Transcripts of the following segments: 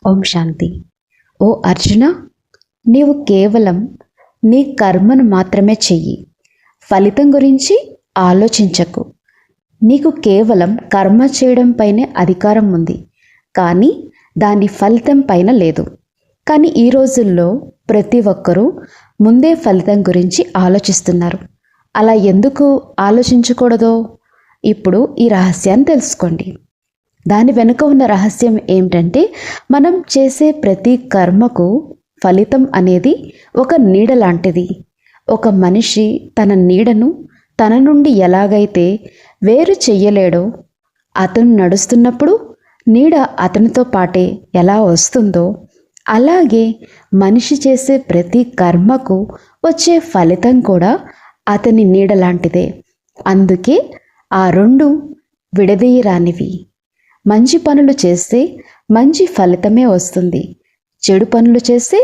ఓం శాంతి. ఓ అర్జున, నీవు కేవలం నీ కర్మను మాత్రమే చెయ్యి, ఫలితం గురించి ఆలోచించకు. నీకు కేవలం కర్మ చేయడం పైనే అధికారం ఉంది, కానీ దాని ఫలితం పైన లేదు. కానీ ఈ రోజుల్లో ప్రతి ఒక్కరూ ముందే ఫలితం గురించి ఆలోచిస్తున్నారు. అలా ఎందుకు ఆలోచించకూడదో ఇప్పుడు ఈ రహస్యాన్ని తెలుసుకోండి. దాని వెనుక ఉన్న రహస్యం ఏమిటంటే, మనం చేసే ప్రతి కర్మకు ఫలితం అనేది ఒక నీడ లాంటిది. ఒక మనిషి తన నీడను తన నుండి ఎలాగైతే వేరు చెయ్యలేడో, అతను నడుస్తున్నప్పుడు నీడ అతనితో పాటే ఎలా వస్తుందో, అలాగే మనిషి చేసే ప్రతి కర్మకు వచ్చే ఫలితం కూడా అతని నీడ లాంటిదే. అందుకే ఆ రెండు విడదీయరానివి. మంచి పనులు చేస్తే మంచి ఫలితమే వస్తుంది, చెడు పనులు చేస్తే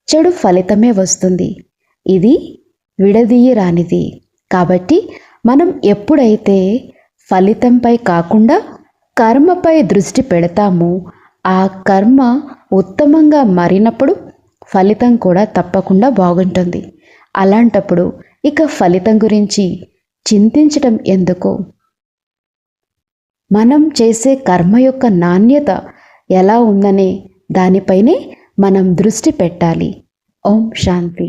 చెడు ఫలితమే వస్తుంది. ఇది విడదీయరానిది. కాబట్టి మనం ఎప్పుడైతే ఫలితంపై కాకుండా కర్మపై దృష్టి పెడతామో, ఆ కర్మ ఉత్తమంగా మారినప్పుడు ఫలితం కూడా తప్పకుండా బాగుంటుంది. అలాంటప్పుడు ఇక ఫలితం గురించి చింతించడం ఎందుకు? మనం చేసే కర్మ యొక్క నాణ్యత ఎలా ఉందనే దానిపైనే మనం దృష్టి పెట్టాలి. ఓం శాంతి.